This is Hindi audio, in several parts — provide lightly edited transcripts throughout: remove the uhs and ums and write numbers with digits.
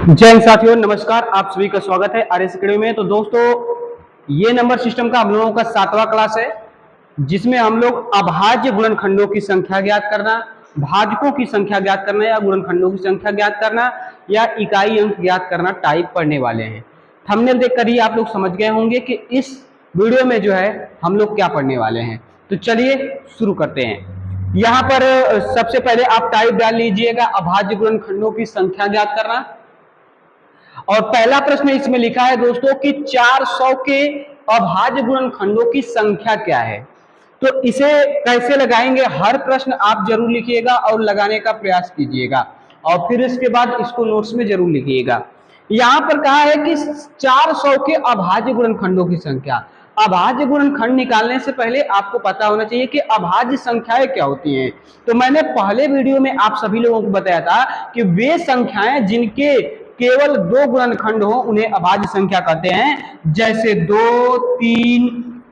जय हिंद साथियों, नमस्कार। आप सभी का स्वागत है आरएस अकेडमी में। तो दोस्तों, ये नंबर सिस्टम का हम लोगों का 7वां क्लास है, जिसमें हम लोग अभाज्य गुणनखंडों की संख्या ज्ञात करना, भाजकों की संख्या ज्ञात करना या गुणनखंडों की संख्या ज्ञात करना या इकाई अंक ज्ञात करना टाइप पढ़ने वाले हैं। थंबनेल देखकर ही आप लोग समझ गए होंगे कि इस वीडियो में जो है हम लोग क्या पढ़ने वाले हैं। तो चलिए शुरू करते हैं। यहाँ पर सबसे पहले आप टाइप डाल लीजिएगा अभाज्य गुणनखंडों की संख्या ज्ञात करना। और पहला प्रश्न इसमें लिखा है दोस्तों कि 400 के अभाज्य गुणनखंडों की संख्या क्या है। तो इसे कैसे लगाएंगे, हर प्रश्न आप जरूर लिखिएगा और लगाने का प्रयास कीजिएगा, और फिर इसके बाद इसको नोट्स में जरूर लिखिएगा। यहां पर कहा है कि 400 के अभाज्य गुणनखंडों की संख्या। अभाज्य गुणनखंड निकालने से पहले आपको पता होना चाहिए कि अभाज्य संख्याएं क्या होती हैं। तो मैंने पहले वीडियो में आप सभी लोगों को बताया था कि वे संख्याएं जिनके केवल दो गुणनखंड हो उन्हें अभाज्य संख्या कहते हैं। जैसे 2, 3,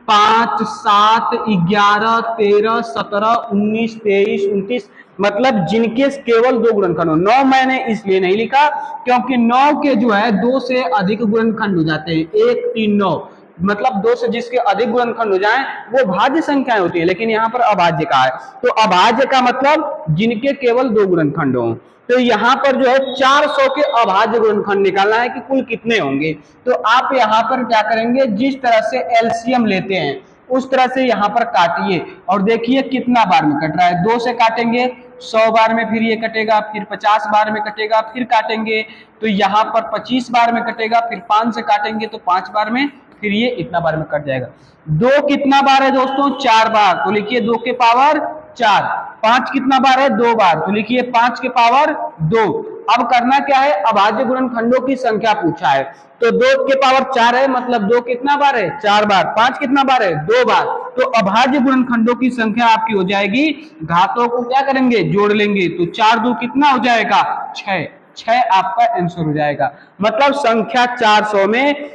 5, 7, 11, 13, 17, 19, 23, 29, मतलब जिनके केवल दो गुणनखंड हो। 9 मैंने इसलिए नहीं लिखा क्योंकि 9 के जो है 2 से अधिक गुणनखंड हो जाते हैं। 1, 3, 9 मतलब 2 से जिसके अधिक गुणनखंड हो जाएं वो भाज्य संख्याएं होती है, लेकिन यहाँ पर अभाज्य का है। तो अभाज्य का मतलब जिनके केवल दो गुणनखंड हों। तो यहाँ पर जो है 400 के अभाज्य गुणनखंड निकालना है कि कुल कितने होंगे। तो आप यहाँ पर क्या करेंगे, जिस तरह से एलसीएम लेते हैं उस तरह से यहाँ पर काटिए और देखिए कितना बार में कट रहा है। 2 से काटेंगे 100 बार में, फिर ये कटेगा, फिर 50 बार में कटेगा, फिर काटेंगे तो यहाँ पर 25 बार में कटेगा, फिर 5 से काटेंगे तो 5 बार में, फिर ये इतना बार में कट जाएगा। 2 कितना बार है दोस्तों, 4 बार, तो लिखिए 2 के पावर 4। 5 कितना बार है, 2 बार, तो लिखिए 5 के पावर 2। अब करना क्या है, अभाज्य गुणनखंडों की संख्या पूछा है तो 2 के पावर 4 है, मतलब 2 कितना बार है, 4 बार। 5 कितना बार है, 2 बार। तो अभाज्य गुणनखंडों की संख्या आपकी हो जाएगी, घातों को क्या करेंगे, जोड़ लेंगे, तो 4 2 कितना हो जाएगा, 6 आपका आंसर हो जाएगा। मतलब संख्या 400 में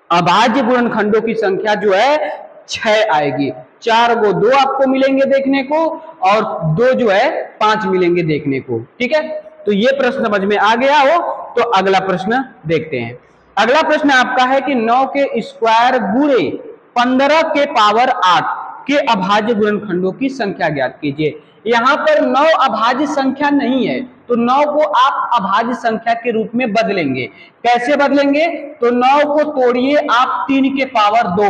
अभाज्य गुणनखंडों की संख्या जो है 6 आएगी। 4 को 2 आपको मिलेंगे देखने को और 2 जो है 5 मिलेंगे देखने को। ठीक है, तो ये प्रश्न समझ में आ गया हो तो अगला प्रश्न देखते हैं। अगला प्रश्न आपका है कि 9 के स्क्वायर गुणे 15 के पावर 8 के अभाज्य गुणनखंडों की संख्या ज्ञात कीजिए। यहाँ पर 9 अभाज्य संख्या नहीं है तो 9 को आप अभाज्य संख्या के रूप में बदलेंगे। कैसे बदलेंगे, तो 9 को तोड़िए आप 3 के पावर 2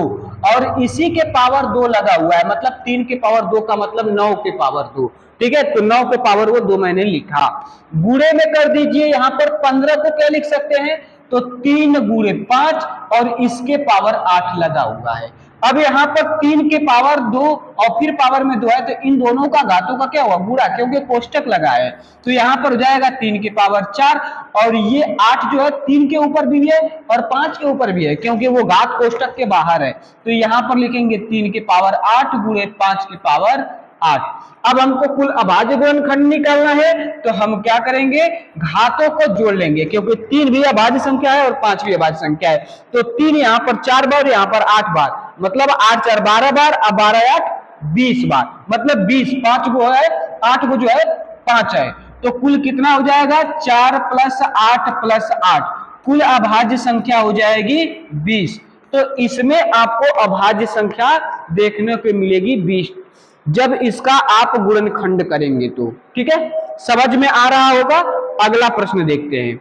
और इसी के पावर 2 लगा हुआ है, मतलब 3 के पावर 2 का मतलब 9 के पावर 2। ठीक है, तो 9 के पावर वो 2 मैंने लिखा। गुणे में कर दीजिए, यहाँ पर 15 को क्या लिख सकते हैं, तो 3 गुणे 5 और इसके पावर 8 लगा हुआ है। अब यहाँ पर 3 के पावर 2 और फिर पावर में 2 है तो इन दोनों का घातों का क्या हुआ, गुणा, क्योंकि कोष्टक लगा है। तो यहाँ पर हो जाएगा 3 के पावर 4 और ये 8 जो है 3 के ऊपर भी है और 5 के ऊपर भी है क्योंकि वो घात कोष्टक के बाहर है। तो यहाँ पर लिखेंगे 3 के पावर 8 गुणे 5 के पावर 8। अब हमको कुल अभाज्य गुणनखंड निकालना है तो हम क्या करेंगे, घातों को जोड़ लेंगे क्योंकि 3 भी अभाज्य संख्या है और 5 भी अभाज्य संख्या है। तो 3 यहाँ पर 4 बार, यहाँ पर 8 बार, मतलब 8 4 12 बार, अब 12 8 20 बार, मतलब 20। 5 को है 8 को जो है 5 है, तो कुल कितना हो जाएगा, 4 + 8 + 8, कुल अभाज्य संख्या हो जाएगी 20। तो इसमें आपको अभाज्य संख्या देखने को मिलेगी 20 जब इसका आप गुणनखंड करेंगे तो। ठीक है, समझ में आ रहा होगा। अगला प्रश्न देखते हैं।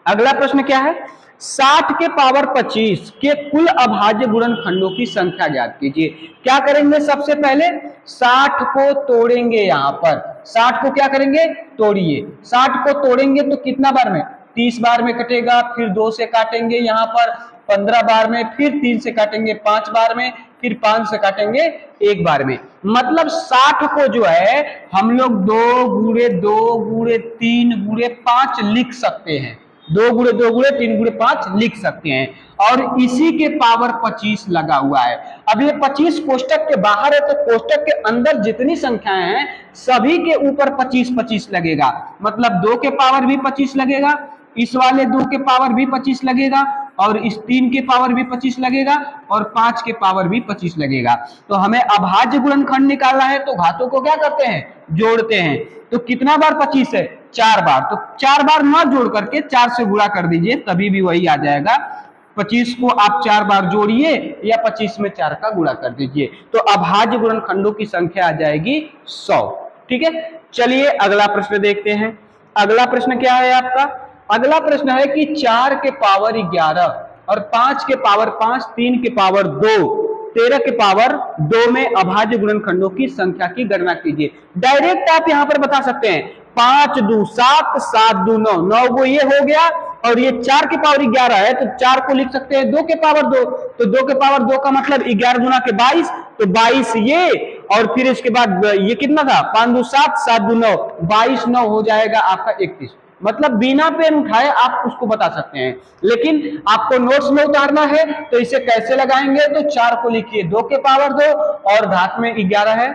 अगला प्रश्न क्या है, 60 के पावर 25 के कुल अभाज्य गुणनखंडों की संख्या ज्ञात कीजिए। क्या करेंगे, सबसे पहले 60 को तोड़ेंगे, यहाँ पर 60 को क्या करेंगे, तोड़िए। 60 को तोड़ेंगे तो कितना बार में, 30 बार में कटेगा, फिर 2 से काटेंगे यहाँ पर 15 बार में, फिर 3 से काटेंगे 5 बार में, फिर 5 से काटेंगे 1 बार में। मतलब 60 को जो है हम लोग 2 गुणे 2 गुणे 3 गुणे 5 लिख सकते हैं। 2 गुणे 2 गुणे 3 गुणे 5 लिख सकते हैं और इसी के पावर 25 लगा हुआ है। अब ये 25 कोष्टक के बाहर है तो कोष्टक के अंदर जितनी संख्याएं हैं सभी के ऊपर 25 25 लगेगा, मतलब 2 के पावर भी 25 लगेगा, इस वाले 2 के पावर भी 25 लगेगा और इस 3 के पावर भी 25 लगेगा और 5 के पावर भी 25 लगेगा। तो हमें अभाज्य गुणनखंड निकालना है, तो घातों को क्या करते हैं, जोड़ते हैं। तो कितना बार 25 है, 4 बार, तो 4 बार ना जोड़ करके 4 से गुणा कर दीजिए, तभी भी वही आ जाएगा। 25 को आप 4 बार जोड़िए या 25 में 4 का गुणा कर दीजिए, तो अभाज्य गुणनखंडों की संख्या आ जाएगी 100। ठीक है, चलिए अगला प्रश्न देखते हैं। अगला प्रश्न क्या है आपका, अगला प्रश्न है कि 4 के पावर 11 और 5 के पावर 5, 3 के पावर 2, 13 के पावर 2 में अभाज्य गुणनखंडों की संख्या की गणना कीजिए। डायरेक्ट आप यहां पर बता सकते हैं, 5 2 7, 7 2 9, 9 वो ये हो गया, और ये 4 के पावर 11 है तो 4 को लिख सकते हैं 2 के पावर 2, तो 2 के पावर 2 का मतलब 11 गुना के 22, तो 22 ये, और फिर इसके बाद ये कितना था, 5 2 7, 7 2 9, 22 9 हो जाएगा आपका 31। मतलब बिना पेन उठाए आप उसको बता सकते हैं, लेकिन आपको नोट्स में उतारना है तो इसे कैसे लगाएंगे, तो 4 को लिखिए 2 के पावर 2 और घात में 11 है,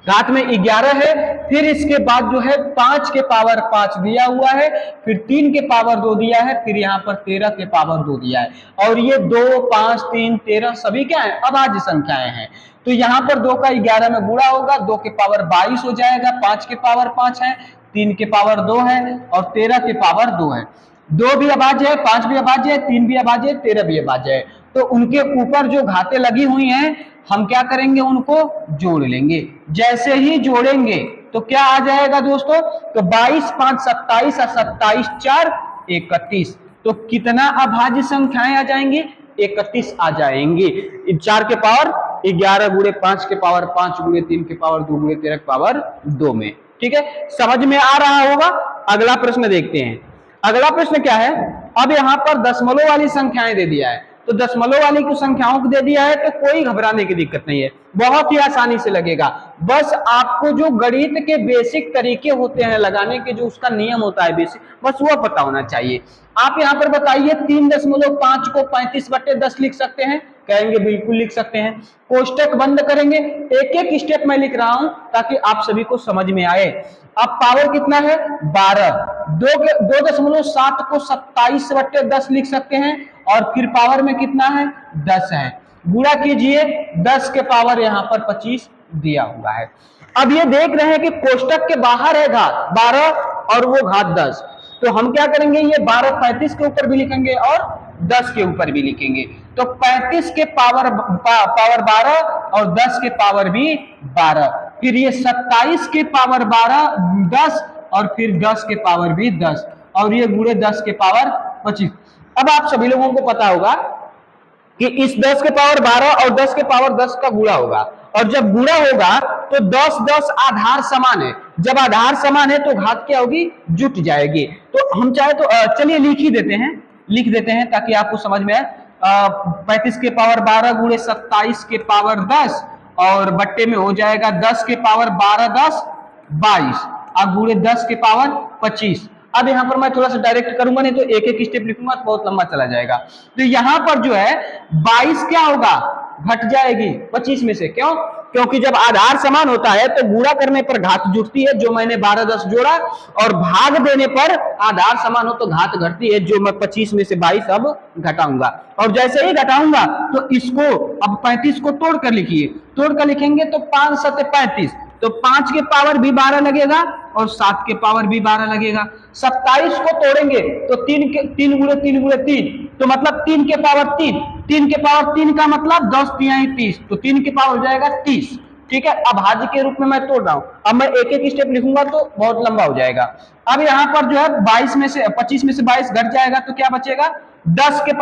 घात में 11 है, फिर इसके बाद जो है 5 के पावर 5 दिया हुआ है, फिर 3 के पावर 2 दिया है, फिर यहाँ पर 13 के पावर 2 दिया है, और ये 2 5 3 13 सभी क्या है, अभाज्य संख्याएं हैं। तो यहाँ पर 2 का 11 में गुणा होगा, 2 के पावर 22 हो जाएगा, 5 के पावर 5 है, 3 के पावर 2 है और 13 के पावर 2 है। 2 भी अभाज्य है, 5 भी अभाज्य है, 3 भी अभाज्य है, 13 भी अभाज्य है। तो उनके ऊपर जो घातें लगी हुई हैं हम क्या करेंगे, उनको जोड़ लेंगे। जैसे ही जोड़ेंगे तो क्या आ जाएगा दोस्तों, तो 22 5 27 और 27 4 31, तो कितना अभाज्य संख्याएं आ जाएंगी, 31 आ जाएंगी। 4 के पावर 11 गुणे 5 के पावर 5 गुणे 3 के पावर 2 गुणे 13 के पावर 2 में। ठीक है, समझ में आ रहा होगा। अगला प्रश्न देखते हैं। अगला प्रश्न क्या है, अब यहां पर दशमलव वाली संख्याएं दे दिया है, तो दशमलव वाली को संख्याओं को दे दिया है तो कोई घबराने की दिक्कत नहीं है, बहुत ही आसानी से लगेगा। बस आपको जो गणित के बेसिक तरीके होते हैं लगाने के, जो उसका नियम होता है बेसिक, बस वो पता होना चाहिए। आप यहां पर बताइए 3.5 को 35/10 लिख सकते हैं, कहेंगे बिल्कुल लिख सकते हैं। कोष्टक बंद करेंगे, एक एक स्टेप मैं लिख रहा हूं ताकि आप सभी को समझ में आए। अब पावर कितना है, 12, 2.7 को 27/10 लिख सकते हैं, और फिर पावर में कितना है, 10 है। गुणा कीजिए, 10 के पावर यहां पर 25 दिया हुआ है। अब ये देख रहे हैं कि कोष्टक के बाहर है घात 12 और वो घात 10, तो हम क्या करेंगे, ये 12 35 के ऊपर भी लिखेंगे और 10 के ऊपर भी लिखेंगे। तो 35 के पावर 12 और 10 के पावर भी 12, फिर ये 27 के पावर 12 10 और फिर 10 के पावर भी 10, और ये गुणे 10 के पावर 25। अब आप सभी लोगों को पता होगा कि इस 10 के पावर 12 और 10 के पावर 10 का गुणा होगा, और जब गुणा होगा तो 10 10 आधार समान है, जब आधार समान है तो घात क्या होगी, जुट जाएगी। तो हम चाहे तो चलिए लिख ही देते हैं, लिख देते हैं ताकि आपको समझ में आए। 35 के पावर 12 गुणे 27 के पावर 10 और बट्टे में हो जाएगा 10 के पावर 12 10 22 और गुणे 10 के पावर 25। अब यहां पर मैं थोड़ा सा डायरेक्ट करूंगा, नहीं तो एक एक स्टेप लिखूंगा तो बहुत लंबा चला जाएगा। तो यहां पर जो है 22 क्या होगा, घट जाएगी 25 में से, क्यों, क्योंकि जब आधार समान होता है तो गुणा करने पर घात जुटती है, जो मैंने 12 10 जोड़ा, और भाग देने पर आधार समान हो तो घात घटती है, जो मैं 25 में से 22 अब घटाऊंगा। और जैसे ही घटाऊंगा तो इसको अब 35 को तोड़ कर लिखिए, तोड़ कर लिखेंगे तो 5 7 35, तो 5 के पावर भी 12 लगेगा और 7 के पावर भी 12 लगेगा। 27 को तोड़ेंगे तो 3 गुणे 3 गुणे 3, तो मतलब 3 के पावर 3, 3 के पावर 3 का मतलब 10 3 30, तो 3 के पावर हो जाएगा 30। ठीक है, अब भाज्य के रूप में मैं तोड़ रहा हूं, अब मैं एक एक स्टेप लिखूंगा तो बहुत लंबा हो जाएगा। अब यहां पर जो है 22 में से 25 में से 22 घट जाएगा तो क्या बचेगा, 10 के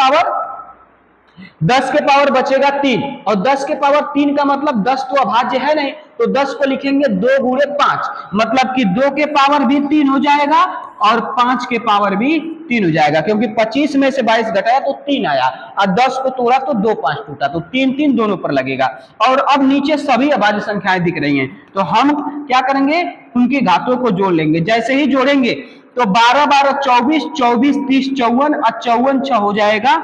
पावर बचेगा 3, और 10 के पावर 3 का मतलब 10 तो अभाज्य है नहीं, तो 10 को लिखेंगे 2 गुणे 5, मतलब कि 2 के पावर भी 3 हो जाएगा और 5 के पावर भी 3 हो जाएगा, क्योंकि 25 में से 22 घटाया तो 3 आया, और 10 को तोड़ा तो 2 5 टूटा, तो 3 3 दोनों पर लगेगा। और अब नीचे सभी अभाज्य संख्याएं दिख रही हैं, तो हम क्या करेंगे, उनकी घातों को जोड़ लेंगे। जैसे ही जोड़ेंगे तो 12 12 24, 24 30 54 और 54 6 हो जाएगा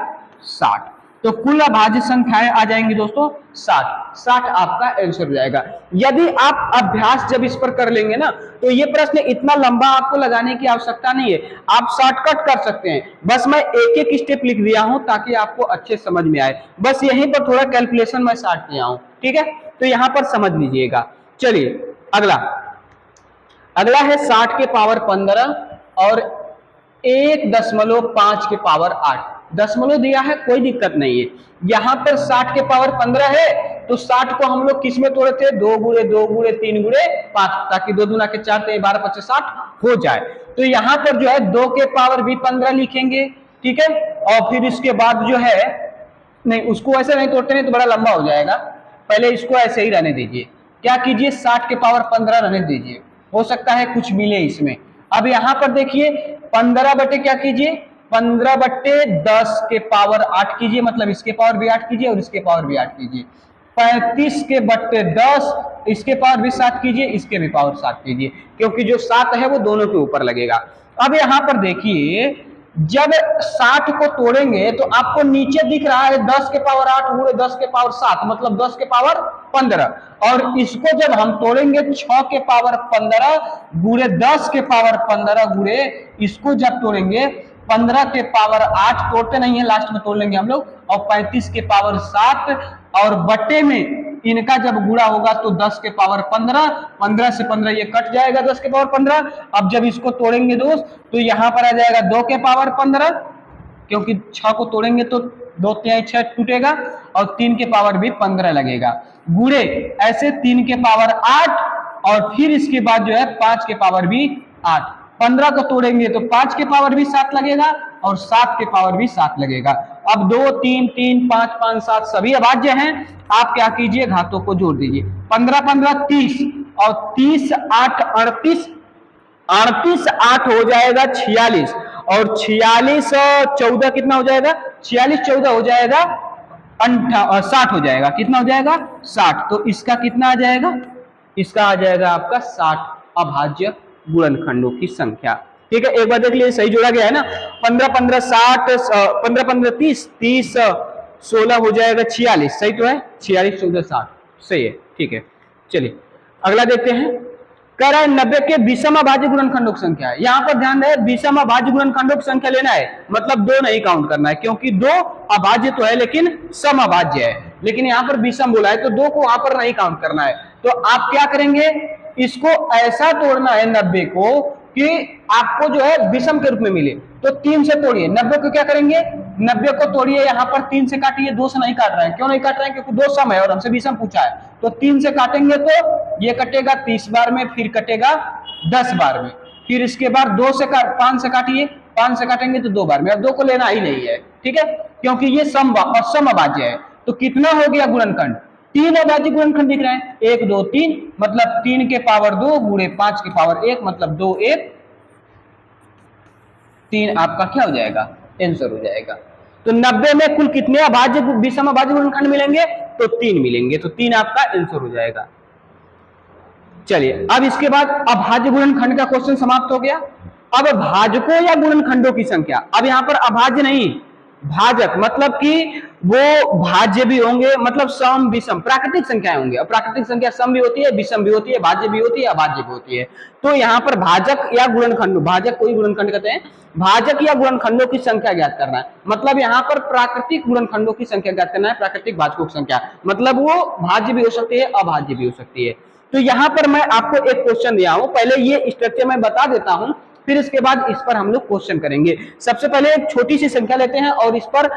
60। तो कुल अभाज्य संख्याएं आ जाएंगी दोस्तों 60। 60 आपका आंसर हो जाएगा। यदि आप अभ्यास जब इस पर कर लेंगे ना, तो ये प्रश्न इतना लंबा आपको लगाने की आवश्यकता नहीं है, आप शॉर्टकट कर सकते हैं। बस मैं एक एक स्टेप लिख दिया हूं ताकि आपको अच्छे समझ में आए, बस यहीं पर थोड़ा कैलकुलेशन मैं साट किया हूं, ठीक है। तो यहां पर समझ लीजिएगा। चलिए अगला, अगला है 60 के पावर 15 और 1.5 के पावर 8। दशमलव दिया है, कोई दिक्कत नहीं है। यहां पर 60 के पावर 15 है, तो 60 को हम लोग किस में तोड़े थे, 2 गुणे 2 गुणे 3 गुणे 5, ताकि 2 दूना के 4 तो 12 25 60 हो जाए। तो यहां पर जो है 2 के पावर भी 15 लिखेंगे, ठीक है। और फिर इसके बाद जो है, नहीं उसको ऐसे नहीं तोड़ते नहीं तो बड़ा लंबा हो जाएगा, पहले इसको ऐसे ही रहने दीजिए। क्या कीजिए, 60 के पावर 15 रहने दीजिए, हो सकता है कुछ मिले इसमें। अब यहां पर देखिए 15 बटे क्या कीजिए, 15 बटे 10 के पावर 8 कीजिए, मतलब इसके पावर भी 8 कीजिए और इसके पावर भी 8 कीजिए। 35 के बट्टे 10, इसके पावर भी 7 कीजिए, इसके भी पावर 7 कीजिए, क्योंकि जो 7 है वो दोनों के ऊपर लगेगा। अब यहां पर देखिए, जब 60 को तोड़ेंगे तो आपको नीचे दिख रहा है 10 के पावर 8 गुणे 10 के पावर 7, मतलब 10 के पावर 15। और इसको जब हम तोड़ेंगे 6 के पावर 15 गुणे 10 के पावर 15 गुणे, इसको जब तोड़ेंगे 15 के पावर 8, तोड़ते नहीं है लास्ट में तोड़ लेंगे हम लोग, और 35 के पावर 7, और बट्टे में इनका जब गुणा होगा तो 10 के पावर 15, 15 से 15 ये कट जाएगा 10 के पावर 15। अब जब इसको तोड़ेंगे दोस्त तो यहां पर आ जाएगा 2 के पावर 15, क्योंकि 6 को तोड़ेंगे तो 2 तिहाई 6 टूटेगा, और 3 के पावर भी 15 लगेगा, गुणे ऐसे 3 के पावर 8, और फिर इसके बाद जो है 5 के पावर भी 8। 15 को तोड़ेंगे तो 5 के पावर भी 7 लगेगा और 7 के पावर भी 7 लगेगा। अब 2 3 3 5 5 7 सभी अभाज्य हैं। आप क्या कीजिए, घातों को जोड़ दीजिए, 15 15 30, और 30 8 38, 38 8 हो जाएगा 46, और 46 14 कितना हो जाएगा, 46 14 हो जाएगा 60 हो जाएगा, कितना हो जाएगा 60। तो इसका कितना आ जाएगा, इसका आ जाएगा आपका 60 अभाज्य गुणनखंडों की संख्या, ठीक है। एक बार देख लीजिए सही जोड़ा गया है ना, 15 15 60, 15 15 30, 30 16 हो जाएगा 46, सही तो है, 46 14 60 सही है, ठीक है। चलिए अगला देखते हैं, कह रहा है 90 के विषम अभाज्य गुणनखंडों की संख्या है। यहां पर ध्यान रहे, विषम अभाज्य गुणनखंडों की संख्या लेना है, मतलब 2 नहीं काउंट करना है, क्योंकि 2 अभाज्य तो है लेकिन सम अभाज्य है, लेकिन यहां पर विषम बोला है तो 2 को वहां पर नहीं काउंट करना है। तो आप क्या करेंगे, इसको ऐसा तोड़ना है 90 को कि आपको जो है विषम के रूप में मिले। तो 3 से तोड़िए 90 को, क्या करेंगे 90 को तोड़िए, यहां पर 3 से काटिए, 2 से नहीं काट रहे हैं, क्यों नहीं काट रहे हैं, क्योंकि 2 सम है और हमसे विषम पूछा है। तो 3 से काटेंगे तो ये कटेगा 30 बार में, फिर कटेगा 10 बार में, फिर इसके बाद 5 से काटिए, 5 से काटेंगे तो 2 बार में। अब 2 को लेना ही नहीं है, ठीक है, क्योंकि ये सम अभाज्य है। तो कितना हो गया गुणनखंड, 3 अभाज्य गुणनखंड दिख रहे हैं, 1 2 3, मतलब 3 के पावर 2 गुणे 5 के पावर 1, मतलब 2 1 3 आपका क्या हो जाएगा, आंसर हो जाएगा। तो 90 में कुल कितने अभाज्य विषम अभाज्य गुणनखंड मिलेंगे, तो 3 मिलेंगे, तो 3 आपका आंसर हो जाएगा। चलिए अब इसके बाद अभाज्य गुणनखंड का क्वेश्चन समाप्त हो गया। अब भाजकों या गुणनखंडों की संख्या, अब यहां पर अभाज्य नहीं भाजक, मतलब कि वो भाज्य भी होंगे, मतलब सम विषम प्राकृतिक संख्याएं होंगे, और प्राकृतिक संख्या सम भी होती है, विषम भी होती है, भाज्य भी होती है, अभाज्य भी होती है। तो यहाँ पर भाजक या गुणनखंड, भाजक कोई गुणनखंड कहते हैं, भाजक या गुणनखंडों की संख्या ज्ञात करना है, मतलब यहाँ पर प्राकृतिक गुणनखंडों की संख्या ज्ञात करना है, प्राकृतिक भाजकों की संख्या, मतलब वो भाज्य भी हो सकती है, अभाज्य भी हो सकती है। तो यहाँ पर मैं आपको एक क्वेश्चन दिया हूं, पहले ये स्ट्रक्चर मैं बता देता हूं, फिर इसके बाद इस पर हम लोग क्वेश्चन करेंगे। सबसे पहले एक छोटी सी संख्या लेते हैं और इस पर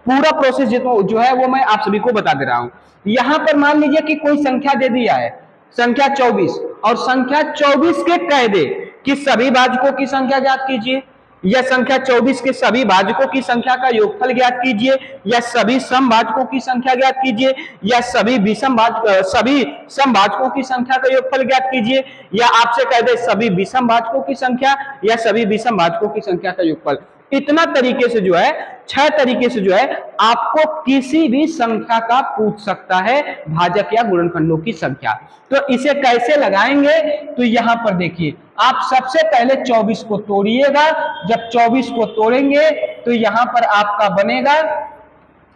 पूरा प्रोसेस जो है वो मैं आप सभी को बता दे रहा हूं। यहां पर मान लीजिए कि कोई संख्या दे दिया है, संख्या 24, और संख्या 24 के कायदे कि सभी भाजकों की संख्या ज्ञात कीजिए, या संख्या 24 के सभी भाजकों की संख्या का योगफल ज्ञात कीजिए, या सभी समभाजकों की संख्या ज्ञात कीजिए, या सभी समभाजकों की संख्या का योगफल ज्ञात कीजिए, या आपसे कह दे सभी विषम भाजकों की संख्या या सभी विषम भाजकों की संख्या का योगफल। इतना तरीके से जो है, 6 तरीके से जो है आपको किसी भी संख्या का पूछ सकता है, भाजक या गुणनखंडों की संख्या। तो इसे कैसे लगाएंगे, तो यहां पर देखिए, आप सबसे पहले 24 को तोड़िएगा, जब 24 को तोड़ेंगे तो यहां पर आपका बनेगा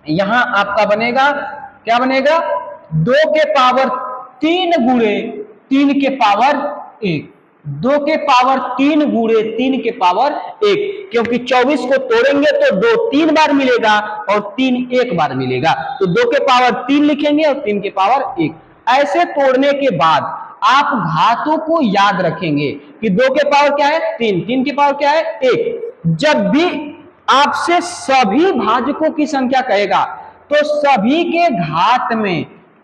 यहां आपका बनेगा, क्या बनेगा, 2 के पावर 3 गुणे 3 के पावर 1, 2 के पावर 3 गुणे 3 के पावर 1, क्योंकि 24 को तोड़ेंगे तो 2 3 बार मिलेगा और 3 1 बार मिलेगा, तो 2 के पावर 3 लिखेंगे और 3 के पावर 1। ऐसे तोड़ने के बाद आप घातों को याद रखेंगे कि 2 के पावर क्या है 3, 3 के पावर क्या है 1। जब भी आपसे सभी भाजकों की संख्या कहेगा तो सभी के घात में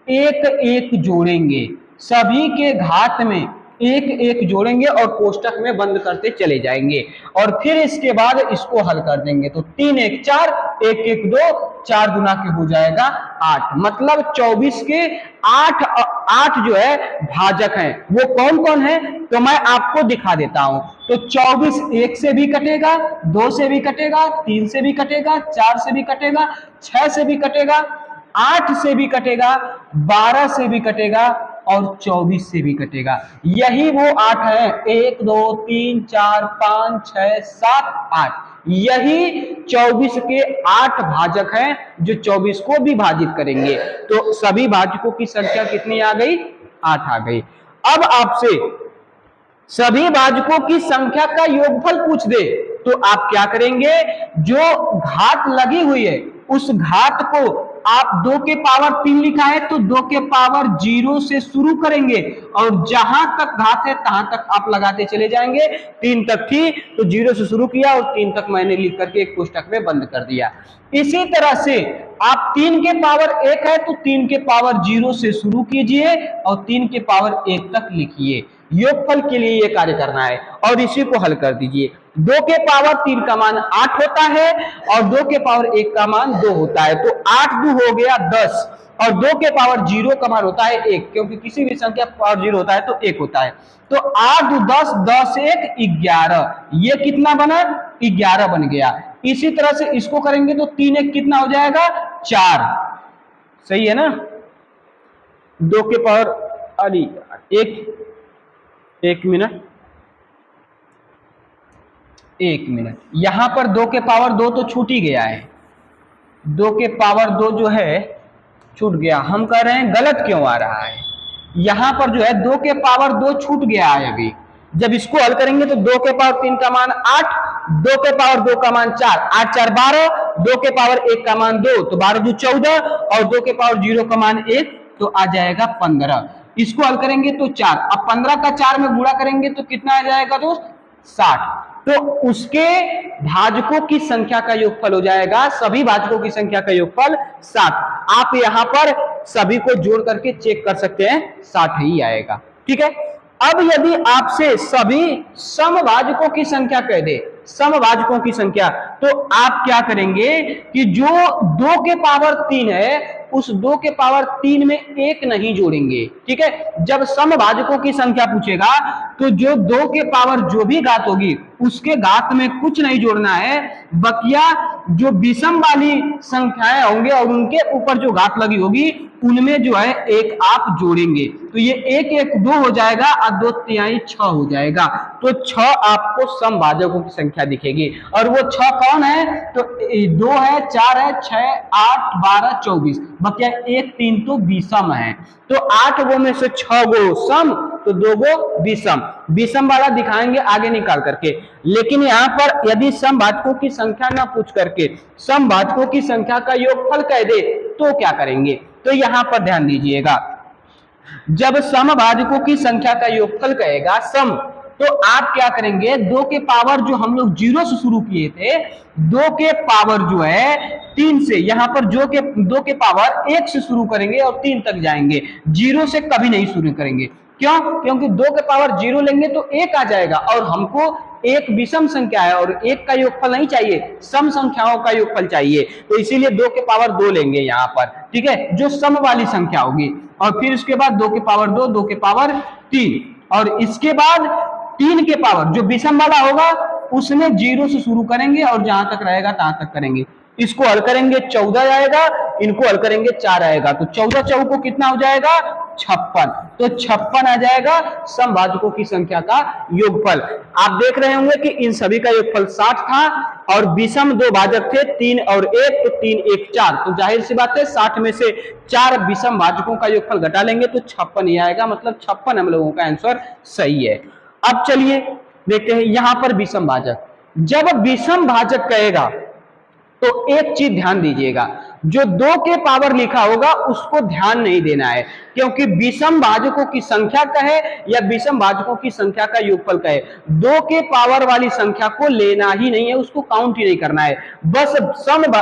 एक एक जोड़ेंगे, सभी के घात में एक एक जोड़ेंगे और कोष्टक में बंद करते चले जाएंगे और फिर इसके बाद इसको हल कर देंगे। तो 3 1 4, 1 1 2, 4 गुना के हो जाएगा 8, मतलब 24 के 8 जो है भाजक हैं, वो कौन कौन है, तो मैं आपको दिखा देता हूं। तो 24 1 से भी कटेगा, 2 से भी कटेगा, 3 से भी कटेगा, 4 से भी कटेगा, 6 से भी कटेगा, 8 से भी कटेगा, 12 से भी कटेगा और 24 से भी कटेगा। यही वो 8 है, 1 2 3 4 5 6 7 8, यही 24 के 8 भाजक हैं जो 24 को विभाजित करेंगे। तो सभी भाजकों की संख्या कितनी आ गई, 8 आ गई। अब आपसे सभी भाजकों की संख्या का योगफल पूछ दे तो आप क्या करेंगे, जो घात लगी हुई है उस घात को आप 2 के पावर 3 लिखा है तो 2 के पावर 0 से शुरू करेंगे और जहां तक घात है तहां तक आप लगाते चले जाएंगे। 3 तक थी तो 0 से शुरू किया और 3 तक मैंने लिख करके एक कोष्टक में बंद कर दिया। इसी तरह से आप 3 के पावर 1 है तो 3 के पावर 0 से शुरू कीजिए और 3 के पावर 1 तक लिखिए। योगफल के लिए यह कार्य करना है और इसी को हल कर दीजिए। 2 के पावर 3 का मान 8 होता है और 2 के पावर 1 का मान 2 होता है, तो 8 2 हो गया 10 और 2 के पावर 0 का मान होता है 1, क्योंकि किसी भी संख्या पावर 0 होता है तो 1 होता है। तो 8 2 10, 10 1 11, ये कितना बना, 11 बन गया। इसी तरह से इसको करेंगे तो 3 1 कितना हो जाएगा, 4, सही है ना। 2 के पावर अरे एक मिनट, यहां पर 2 के पावर 2 तो छूट ही गया है, 2 के पावर 2 जो है छूट गया। हम कह रहे हैं गलत क्यों आ रहा है, यहां पर जो है 2 के पावर 2 छूट गया है। अभी जब इसको हल करेंगे तो 2 के पावर 3 का मान 8, 2 के पावर 2 का मान 4, 8 4 12, 2 के पावर 1 का मान 2 तो 12 2 14 और 2 के पावर 0 का मान 1 तो आ जाएगा 15। इसको हल करेंगे तो 4, अब 15 का 4 में गुणा करेंगे तो कितना आ जाएगा दोस्त, 60। तो उसके भाजकों की संख्या का योगफल हो जाएगा, सभी भाजकों की संख्या का योगफल 60। आप यहां पर सभी को जोड़ करके चेक कर सकते हैं, 60 ही आएगा, ठीक है। अब यदि आपसे सभी समभाजकों की संख्या कह दे, समभाजकों की संख्या, तो आप क्या करेंगे कि जो 2 के पावर 3 है उस 2 के पावर 3 में 1 नहीं जोड़ेंगे, ठीक है। जब समभाजकों की संख्या पूछेगा तो जो 2 के पावर जो भी घात होगी उसके घात में कुछ नहीं जोड़ना है, बकिया जो विषम वाली संख्याएं होंगे और उनके ऊपर जो घात लगी होगी उनमें जो है 1 आप जोड़ेंगे, तो ये 1 1 2 हो जाएगा और 2 तिहाई 6 हो जाएगा। तो 6 आपको समभाजकों की संख्या दिखेगी और वो 6 कौन है, तो 2 है, 4 है, 6 8 12 24, बकिया 1 3 तो विषम है। तो 8 गो में से 6 गो सम तो 2 गो विषम, विषम वाला दिखाएंगे आगे निकाल करके। लेकिन यहाँ पर यदि समभाजकों की संख्या ना पूछ करके समभाजकों की संख्या का योगफल कह दे तो क्या करेंगे, तो यहां पर ध्यान दीजिएगा। जब समभाजकों की संख्या का योगफल कहेगा सम, तो आप क्या करेंगे, 2 के पावर जो हम लोग 0 से शुरू किए थे, 2 के पावर जो है 3 से, यहां पर 2 के पावर 1 से शुरू करेंगे और 3 तक जाएंगे, 0 से कभी नहीं शुरू करेंगे। क्यों, क्योंकि 2 के पावर 0 लेंगे तो 1 आ जाएगा और हमको एक विषम संख्या है और 1 का योगफल नहीं चाहिए, सम संख्याओं का योगफल चाहिए, तो इसीलिए 2 के पावर 2 लेंगे यहाँ पर, ठीक है, जो सम वाली संख्या होगी। और फिर उसके बाद 2 के पावर 2, 2 के पावर 3 और इसके बाद 3 के पावर जो विषम वाला होगा उसमें 0 से शुरू करेंगे और जहां तक रहेगा तहां तक करेंगे। इसको हल करेंगे 14 आएगा, इनको हल करेंगे 4 आएगा, तो 14 चौको कितना हो जाएगा 56। तो 56 आ जाएगा समभाजकों की संख्या का योगफल। आप देख रहे होंगे कि इन सभी का योगफल 60 था और विषम दो भाजक थे 3 और 1, तो 3 1 4, तो जाहिर सी बात है 60 में से 4 विषम भाजकों का योगफल घटा लेंगे तो 56 ही आएगा, मतलब 56 हम लोगों का आंसर सही है। अब चलिए देखते हैं यहां पर विषम भाजक। जब विषम भाजक कहेगा तो एक चीज ध्यान दीजिएगा, जो 2 के पावर लिखा होगा उसको ध्यान नहीं देना है, क्योंकि विषम भाजकों की संख्या कहे या विषम भाजकों की संख्या का योगफल कहे, 2 के पावर वाली संख्या को लेना ही नहीं है, उसको काउंट ही नहीं करना है, बस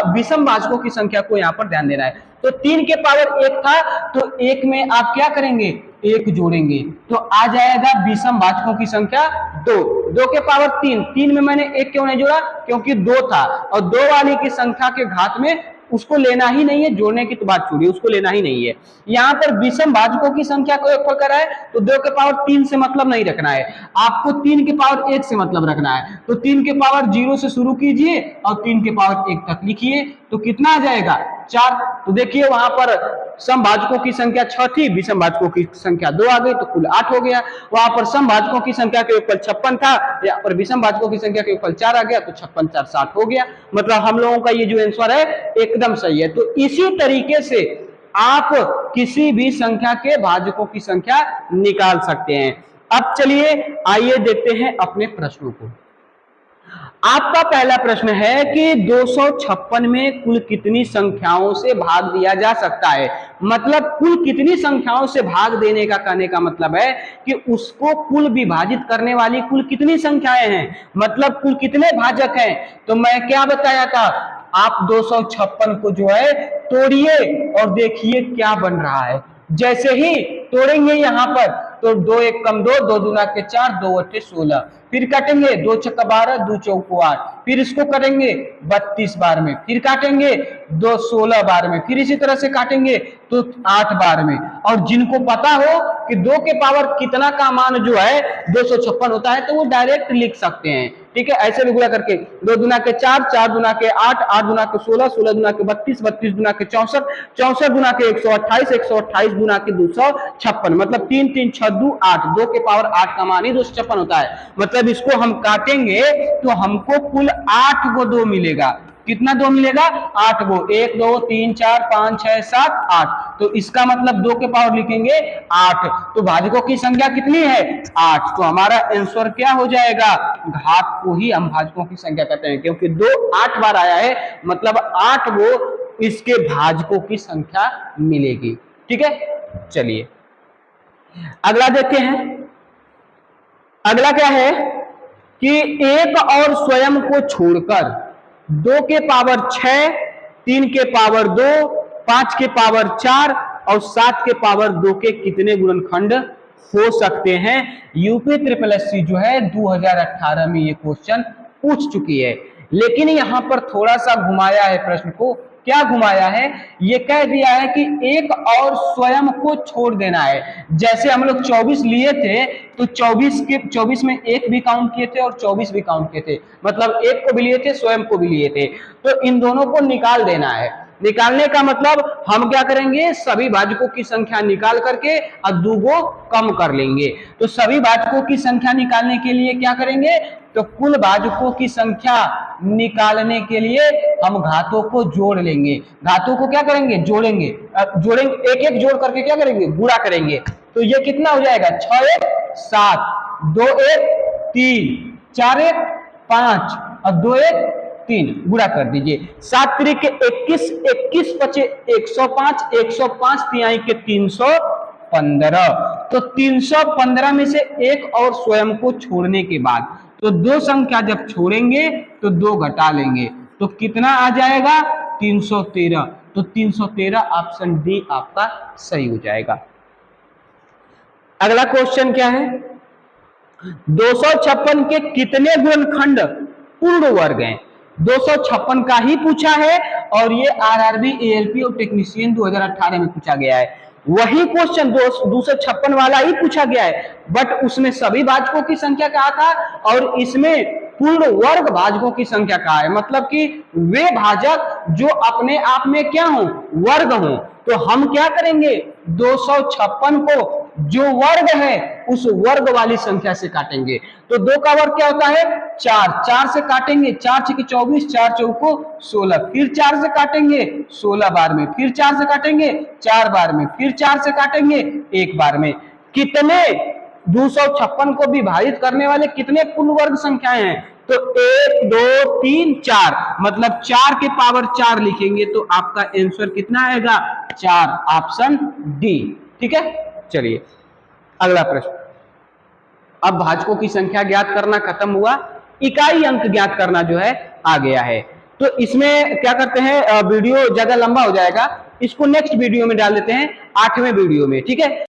विषम भाजकों की संख्या को यहां पर ध्यान देना है। तो 3 के पावर 1 था, तो 1 में आप क्या करेंगे, 1 जोड़ेंगे, तो आ जाएगा विषम भाजकों की संख्या 2। 2 के पावर 3, 3 में मैंने 1 क्यों नहीं जोड़ा, क्योंकि 2 था, और 2 वाली की संख्या के घात में उसको लेना ही नहीं है, जोड़ने की तो बात छोड़िए, उसको लेना ही नहीं है। यहां पर विषम भाजकों की संख्या को योगफल करा है, तो 2 के पावर 3 से मतलब नहीं रखना है, आपको 3 के पावर 1 से मतलब रखना है। तो 3 के पावर 0 से शुरू कीजिए और 3 के पावर 1 तक लिखिए, तो कितना आ जाएगा, 4। तो देखिए वहां पर समभाजकों की संख्या 6 थी, विषम भाजकों की संख्या 2 आ गई, तो कुल 8 हो गया। वहां पर समभाजकों की संख्या के योगफल 56 था, यहाँ पर विषम भाजकों की संख्या के योगफल 4 आ गया, तो 56 4 60 हो गया। मतलब हम लोगों का ये जो आंसर है एकदम सही है। तो इसी तरीके से आप किसी भी संख्या के भाजकों की संख्या निकाल सकते हैं। अब चलिए आइए देखते हैं अपने प्रश्नों को। आपका पहला प्रश्न है कि 256 में कुल कितनी संख्याओं से भाग दिया जा सकता है, मतलब कुल कितनी संख्याओं से भाग देने का कहने का मतलब है कि उसको कुल विभाजित करने वाली कुल कितनी संख्याएं हैं, मतलब कुल कितने भाजक हैं। तो मैं क्या बताया था, आप 256 को जो है तोड़िए और देखिए क्या बन रहा है। जैसे ही तोड़ेंगे यहां पर, तो 2 1 कम 2, 2 दूना के 4, 2 8 16, फिर काटेंगे 2 छक्का 12, 2 चौको 8, फिर इसको करेंगे 32 बार में, फिर काटेंगे 2 16 बार में, फिर इसी तरह से काटेंगे तो 8 बार में। और जिनको पता हो कि 2 के पावर कितना का मान जो है 256 होता है, तो वो डायरेक्ट लिख सकते हैं, ठीक है, ऐसे भी गुणा करके 2 दूना के 4, 4 दूना के 8, 8 दूना के 16, 16 दूना के 32, 32 दूना के 64, 64 दूना के 128, 128 दूना के 256, मतलब 3 3 6 2 8, 2 के पावर 8 का मान ही 256 होता है। मतलब इसको हम काटेंगे तो हमको कुल 8 गो 2 मिलेगा। कितना 2 मिलेगा, 8 गो, 1 2 3 4 5 6 7 8, तो इसका मतलब 2 के पावर लिखेंगे 8। तो भाजकों की संख्या कितनी है, 8। तो हमारा आंसर क्या हो जाएगा, घात को ही हम भाजकों की संख्या कहते हैं, क्योंकि 2 8 बार आया है, मतलब 8 गो इसके भाजकों की संख्या मिलेगी। ठीक है, चलिए अगला देखते हैं। अगला क्या है कि 1 और स्वयं को छोड़कर 2 के पावर 6, 3 के पावर 2, 5 के पावर 4 और 7 के पावर 2 के कितने गुणनखंड हो सकते हैं। यूपी ट्रिपल एससी जो है 2018 में ये क्वेश्चन पूछ चुकी है, लेकिन यहां पर थोड़ा सा घुमाया है प्रश्न को। क्या घुमाया है, ये कह दिया है कि 1 और स्वयं को छोड़ देना है। जैसे हम लोग 24 लिए थे, तो 24 में 1 भी काउंट किए थे और 24 भी काउंट किए थे, मतलब 1 को भी लिए थे, स्वयं को भी लिए थे, तो इन दोनों को निकाल देना है। निकालने का मतलब हम क्या करेंगे, सभी भाजकों की संख्या निकाल करके और 2 को कम कर लेंगे। तो सभी भाजकों की संख्या निकालने के लिए क्या करेंगे, तो कुल भाजकों की संख्या निकालने के लिए हम घातों को जोड़ लेंगे। घातों को क्या करेंगे, जोड़ेंगे, जोड़ेंगे, एक एक जोड़ करके क्या करेंगे, गुणा करेंगे। तो ये कितना हो जाएगा, 6 1 7, 2 1 3, 4 1 5 और 2 1 3, गुणा कर दीजिए। 7 3 के 21, 21 बचे 105, 105 तिहाई के 315। तो 315 में से 1 और स्वयं को छोड़ने के बाद, तो 2 संख्या जब छोड़ेंगे तो 2 घटा लेंगे, तो कितना आ जाएगा, 313। तो 313 ऑप्शन डी आपका सही हो जाएगा। अगला क्वेश्चन क्या है, 256 के कितने गुणनखंड पूर्ण वर्ग हैं। 256 का ही पूछा है और ये आरआरबी एएलपी और टेक्नीशियन 2018 में पूछा गया है। वही क्वेश्चन 256 वाला ही पूछा गया है, बट उसमें सभी भाजकों की संख्या कहा था और इसमें पूर्ण वर्ग भाजकों की संख्या कहा है, मतलब कि वे भाजक जो अपने आप में क्या हो, वर्ग हो। तो हम क्या करेंगे, 256 को जो वर्ग है उस वर्ग वाली संख्या से काटेंगे। तो 2 का वर्ग क्या होता है 4, 4 से काटेंगे, 4 छके 24, 4 चौको 16, फिर 4 से काटेंगे 16 बार में, फिर 4 से काटेंगे 4 बार में, फिर 4 से काटेंगे 1 बार में। कितने 256 को विभाजित करने वाले कितने कुल वर्ग संख्याएं हैं? तो 1 2 3 4, मतलब 4 के पावर 4 लिखेंगे तो आपका आंसर कितना आएगा 4, ऑप्शन डी। ठीक है, चलिए अगला प्रश्न। अब भाजकों की संख्या ज्ञात करना खत्म हुआ, इकाई अंक ज्ञात करना जो है आ गया है। तो इसमें क्या करते हैं, वीडियो ज्यादा लंबा हो जाएगा, इसको नेक्स्ट वीडियो में डाल देते हैं, 8वें वीडियो में। ठीक है।